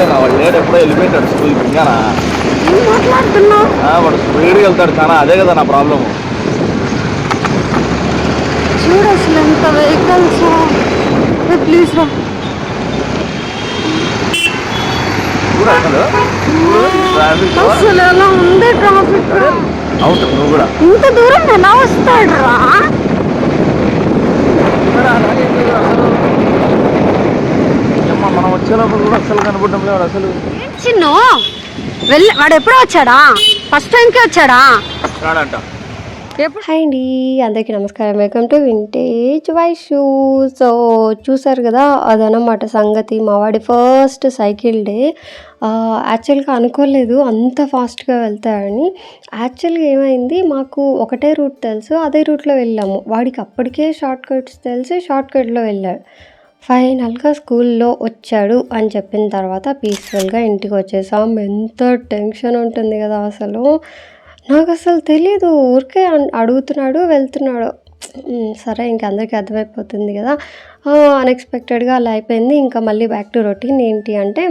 నిజంగా వాడు లేడు, ఎప్పుడో వెళ్ళిపోయాడు స్కూల్కి. ఇంకానా ఏం మాట్లాడుతున్నావు? వాడు స్పీడ్గా వెళ్తాడు చాలా, అదే కదా నా ప్రాబ్లము. చూడు అసలు ఎంత వెహికల్స్. ప్లీజ్ రా. చూడు అసలు ట్రాఫిక్ అసలు ఎలా ఉంది ట్రాఫిక్. అవుతుంది. నువ్వు కూడా ఇంత దూరం ఎలా వస్తాడు రా? అసలు మనం వచ్చేటప్పుడు కూడా అసలు కనపడడం లేదు అసలు. చిన్ను వాడు ఎప్పుడో వచ్చాడా? ఫస్ట్ టైంకి వచ్చాడా? రాడంట. హాయ్ అండి, అందరికీ నమస్కారం. Welcome to vintage Vaishu. So చూసారు కదా, అదనమాట సంగతి. మా వాడి ఫస్ట్ సైకిల్ డే. యాక్చువల్గా అనుకోలేదు అంత ఫాస్ట్గా వెళ్తాడని. యాక్చువల్గా ఏమైంది, మాకు ఒకటే రూట్ తెలుసు, అదే రూట్లో వెళ్ళాము. వాడికి అప్పటికే షార్ట్ కట్స్ తెలిసి షార్ట్ కట్లో వెళ్ళాడు. ఫైనల్గా స్కూల్లో వచ్చాడు అని చెప్పిన తర్వాత పీస్ఫుల్గా ఇంటికి వచ్చేసాం. ఎంత టెన్షన్ ఉంటుంది కదా అసలు. నాకు అసలు తెలీదు, ఊరికే అడుగుతున్నాడు, వెళ్తున్నాడు. సరే ఇంకా అందరికీ అర్థమైపోతుంది కదా. అన్ఎక్స్పెక్టెడ్గా అలా అయిపోయింది. ఇంకా మళ్ళీ బ్యాక్ టు రొటీన్. ఏంటి అంటే,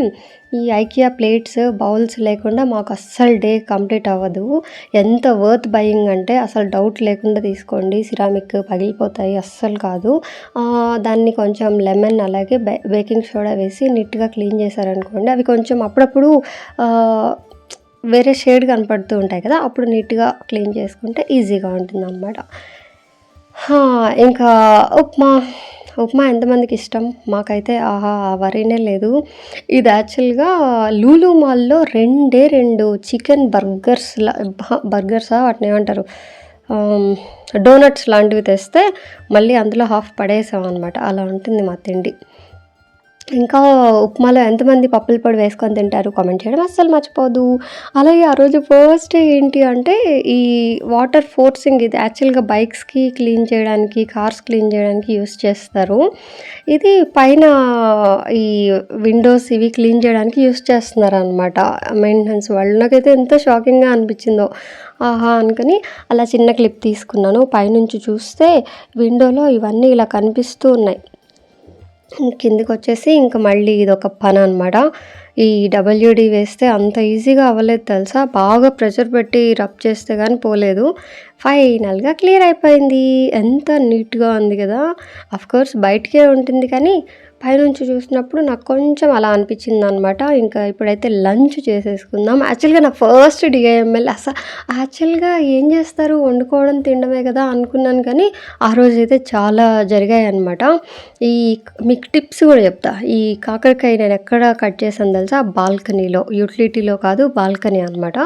ఈ ఐకియా ప్లేట్స్ బౌల్స్ లేకుండా మాకు అస్సలు డే కంప్లీట్ అవ్వదు. ఎంత వర్త్ బయింగ్ అంటే అసలు డౌట్ లేకుండా తీసుకోండి. సిరామిక్ పగిలిపోతాయి, అస్సలు కాదు. దాన్ని కొంచెం లెమన్ అలాగే బేకింగ్ సోడా వేసి నీట్గా క్లీన్ చేశారనుకోండి, అవి కొంచెం అప్పుడప్పుడు వేరే షేడ్ కనపడుతూ ఉంటాయి కదా, అప్పుడు నీట్గా క్లీన్ చేసుకుంటే ఈజీగా ఉంటుంది అన్నమాట. ఇంకా ఉప్మా ఎంతమందికి ఇష్టం? మాకైతే వరీనే లేదు. ఇది యాక్చువల్గా లూలు మాల్లో రెండు చికెన్ బర్గర్సా వాటిని ఏమంటారు, డోనట్స్ లాంటివి తెస్తే మళ్ళీ అందులో హాఫ్ పడేసాం అనమాట. అలా ఉంటుంది మా తిండి. ఇంకా ఉప్మాలో ఎంతమంది పప్పుల పొడి వేసుకొని తింటారు కామెంట్ చేయడం అస్సలు మర్చిపోదు. అలాగే ఆ రోజు ఫస్ట్ ఏంటి అంటే, ఈ వాటర్ ఫోర్సింగ్, ఇది యాక్చువల్గా బైక్స్కి క్లీన్ చేయడానికి, కార్స్ క్లీన్ చేయడానికి యూస్ చేస్తారు. ఇది పైన ఈ విండోస్ ఇవి క్లీన్ చేయడానికి యూస్ చేస్తున్నారు అనమాట మెయింటెనెన్స్ వాళ్ళు. నాకైతే ఎంత షాకింగ్గా అనిపించిందో. అనుకుని అలా చిన్న క్లిప్ తీసుకున్నాను. పైనుంచి చూస్తే విండోలో ఇవన్నీ ఇలా కనిపిస్తూ ఉన్నాయి. కిందికి వచ్చేసి ఇంకా మళ్ళీ ఇదొక పని అనమాట. ఈ డబ్ల్యూడి వేస్తే అంత ఈజీగా అవ్వలేదు తెలుసా. బాగా ప్రెషర్ పెట్టి రబ్ చేస్తే కానీ పోలేదు. ఫైనల్గా క్లియర్ అయిపోయింది. ఎంత నీట్గా ఉంది కదా. అఫ్కోర్స్ బయటకే ఉంటుంది కానీ పైనుంచి చూసినప్పుడు నాకు కొంచెం అలా అనిపించింది అనమాట. ఇంకా ఇప్పుడైతే లంచ్ చేసేసుకుందాం. యాక్చువల్గా నా ఫస్ట్ డిఐఎంఎల్. యాక్చువల్గా ఏం చేస్తారు, వండుకోవడం తినడమే కదా అనుకున్నాను, కానీ ఆ రోజు అయితే చాలా జరిగాయి అనమాట. మీకు టిప్స్ కూడా చెప్తా. ఈ కాకరకాయ నేను ఎక్కడ కట్ చేసాను తెలుసా, బాల్కనీలో, యూటిలిటీలో కాదు, బాల్కనీ అనమాట.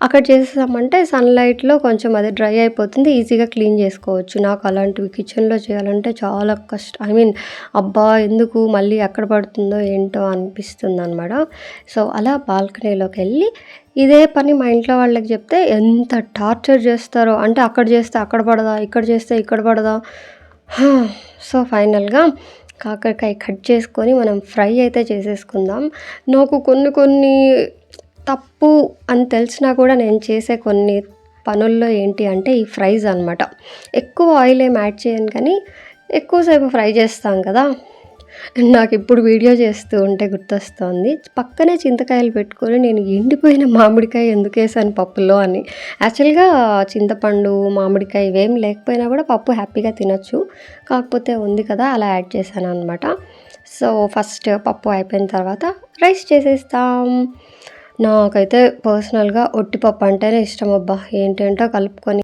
అక్కడ చేసామంటే సన్లైట్లో కొంచెం అది డ్రై అయిపోతుంది, ఈజీగా క్లీన్ చేసుకోవచ్చు. నాకు అలాంటివి కిచెన్లో చేయాలంటే చాలా కష్టం. అబ్బా ఎందుకు మళ్ళీ ఎక్కడ పడుతుందో ఏంటో అనిపిస్తుంది అనమాట. సో అలా బాల్కనీలోకి వెళ్ళి ఇదే పని మా ఇంట్లో వాళ్ళకి చెప్తే ఎంత టార్చర్ చేస్తారో. అంటే అక్కడ చేస్తే అక్కడ పడదా, ఇక్కడ చేస్తే ఇక్కడ పడదా. సో ఫైనల్గా కాకరకాయ కట్ చేసుకొని మనం ఫ్రై అయితే చేసేసుకుందాం. నాకు కొన్ని తప్పు అని తెలిసినా కూడా నేను చేసే కొన్ని పనుల్లో ఏంటి అంటే ఈ ఫ్రైస్ అనమాట. ఎక్కువ ఆయిల్ ఏం యాడ్ చేయను, కానీ ఎక్కువసేపు ఫ్రై చేస్తాం కదా. నాకు ఇప్పుడు వీడియో చేస్తూ ఉంటే గుర్తొస్తుంది, పక్కనే చింతకాయలు పెట్టుకొని నేను ఎండిపోయిన మామిడికాయ ఎందుకు వేసాను పప్పులో అని. యాక్చువల్గా చింతపండు మామిడికాయ ఇవేం లేకపోయినా కూడా పప్పు హ్యాపీగా తినొచ్చు, కాకపోతే ఉంది కదా అలా యాడ్ చేశాను అనమాట. సో ఫస్ట్ పప్పు అయిపోయిన తర్వాత రైస్ చేసేస్తాం. నాకైతే పర్సనల్గా ఒట్టిపప్పు అంటేనే ఇష్టం. అబ్బా ఏంటంటో కలుపుకొని.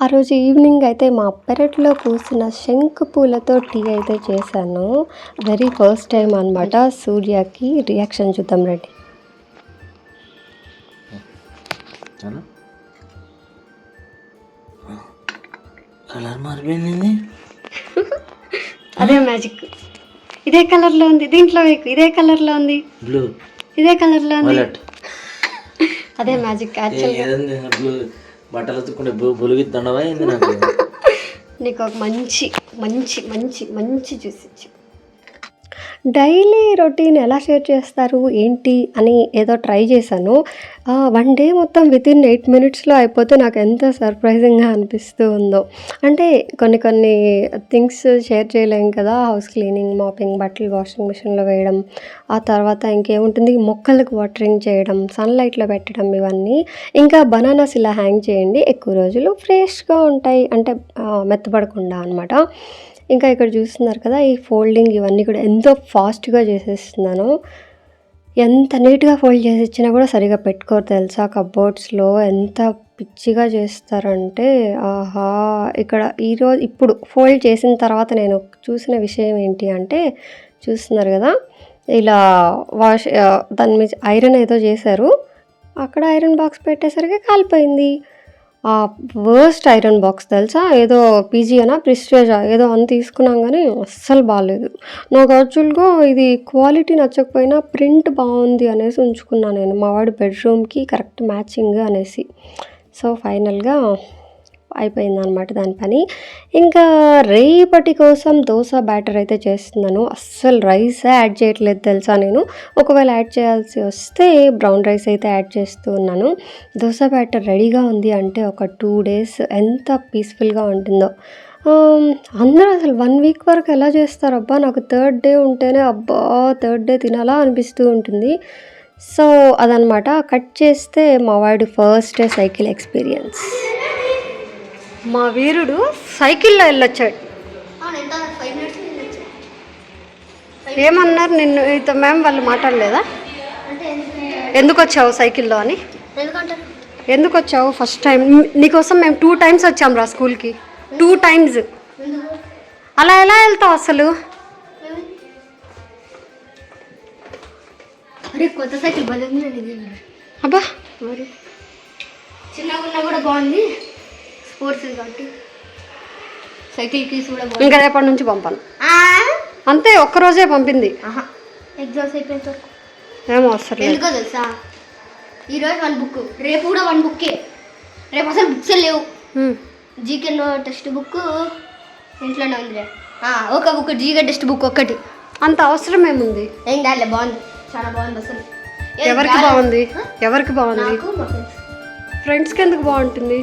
ఆ రోజు ఈవినింగ్ అయితే మా పెరట్లో కూసిన శంకు పూలతో టీ అయితే చేశాను. వెరీ ఫస్ట్ టైం అనమాట. సూర్యకి రియాక్షన్ చూద్దాం రండి. కలర్ మారిపోయింది. అదే మ్యాజిక్. ఇదే కలర్లో ఉంది, దీంట్లో ఇదే కలర్లో ఉంది, బ్లూ ఇదే కలర్లో ఉంది. అదే మ్యాజిక్. యాక్చువల్గా బట్టలు ఎత్తుకుంటే బొలిగిద్దండవా ఏంది నాకు. నీకు ఒక మంచి మంచి మంచి మంచి జ్యూస్ ఇచ్చి. డైలీ రొటీన్ ఎలా షేర్ చేస్తారు ఏంటి అని ఏదో ట్రై చేశాను. 1 డే మొత్తం వితిన్ 8 మినిట్స్‌లో అయిపోతే నాకు ఎంత సర్ప్రైజింగ్‌గా అనిపిస్తూ ఉందో. అంటే కొన్ని థింగ్స్ షేర్ చేయలేం కదా! హౌస్ క్లీనింగ్, మాపింగ్, బట్టలు వాషింగ్ మిషన్‌లో వేయడం, ఆ తర్వాత ఇంకేముంటుంది మొక్కలకు వాటరింగ్ చేయడం, సన్‌లైట్‌లో పెట్టడం ఇవన్నీ. ఇంకా బనానాస్ ఇలా హ్యాంగ్ చేయండి ఎక్కువ రోజులు ఫ్రెష్‌గా ఉంటాయి. అంటే మెత్తబడకుండా అనమాట. ఇంకా ఇక్కడ చూస్తున్నారు కదా! ఈ ఫోల్డింగ్ ఇవన్నీ కూడా ఎంతో ఫాస్ట్‌గా చేసేస్తున్నాను. ఎంత నీట్‌గా ఫోల్డ్ చేసి ఇచ్చినా కూడా సరిగ్గా పెట్టుకోరు తెలుసా కప్‌బోర్డ్స్‌లో. ఎంత పిచ్చిగా చేస్తారంటే ఆహా! ఇక్కడ ఇప్పుడు ఫోల్డ్ చేసిన తర్వాత నేను చూసిన విషయం ఏంటి అంటే చూస్తున్నారు కదా! ఇలా దాని మీద ఐరన్ ఏదో చేశారు. అక్కడ ఐరన్ బాక్స్ పెట్టేసరికి కాలిపోయింది. వర్స్ట్ ఐరన్ బాక్స్ తెలుసా? ఏదో పీజీయేనా ప్రెస్టీజా ఏదో అని తీసుకున్నాం కానీ అస్సలు బాలేదు. నాకు యాక్చువల్‌గా ఇది క్వాలిటీ నచ్చకపోయినా ప్రింట్ బాగుంది అనేసి ఉంచుకున్నా నేను. మా వాడి బెడ్‌రూమ్‌కి కరెక్ట్ మ్యాచింగ్ అనేసి. సో, ఫైనల్‌గా అయిపోయిందనమాట దాని పని. ఇంకా రేపటి కోసం దోస బ్యాటర్ అయితే చేస్తున్నాను. అస్సలు రైసే యాడ్ చేయట్లేదు తెలుసా నేను. ఒకవేళ యాడ్ చేయాల్సి వస్తే బ్రౌన్ రైస్ అయితే యాడ్ చేస్తూ ఉన్నాను. దోస బ్యాటర్ రెడీగా ఉంది అంటే ఒక 2 డేస్ ఎంత పీస్‌ఫుల్‌గా ఉంటుందో. అందరూ అసలు 1 వీక్ వరకు ఎలా చేస్తారబ్బా! నాకు థర్డ్ డే ఉంటేనే అబ్బా! థర్డ్ డే తినాలా అనిపిస్తూ ఉంటుంది. సో, అదనమాట. కట్ చేస్తే మా వాడి ఫస్ట్ డే సైకిల్ ఎక్స్‌పీరియన్స్. మా వీరుడు సైకిల్లో వెళ్ళొచ్చాడు. ఏమన్నారు నిన్ను ఇతో మ్యామ్ వాళ్ళు మాట్లాడలేదా? ఎందుకు వచ్చావు సైకిల్లో అని? ఎందుకు వచ్చావు ఫస్ట్ టైం? నీకోసం మేము 2 టైమ్స్ వచ్చాం రా స్కూల్కి. 2 టైమ్స్. అలా ఎలా వెళ్తావు అసలు? కొత్త సైకిల్ బాగుంది. అబ్బా మరి చిన్నగా ఉన్నా కూడా బాగుంది. స్పోర్ట్స్ కాబట్టి సైకిల్ కీస్ కూడా బాగుంది. ఇంకా రేపటి నుంచి పంపాను అంతే. ఒక్కరోజే పంపింది. ఎగ్జామ్స్ అయిపోయిన వరకు ఏమో వస్తారు. ఎందుకో తెలుసా? ఈరోజు 1 బుక్, రేపు కూడా 1 బుక్కే. రేపు అసలు బుక్స్ లేవు. జీకేలో టెక్స్ట్ బుక్ ఇంట్లోనే ఉంది. ఒక బుక్ జీకే టెక్స్ట్ బుక్ ఒక్కటి. అంత అవసరం ఏముంది? ఏం కాదులే, బాగుంది, చాలా బాగుంది అసలు. ఎవరికి బాగుంది? ఎవరికి బాగుంది? నాకు మా ఫ్రెండ్స్. ఫ్రెండ్స్కి ఎందుకు బాగుంటుంది?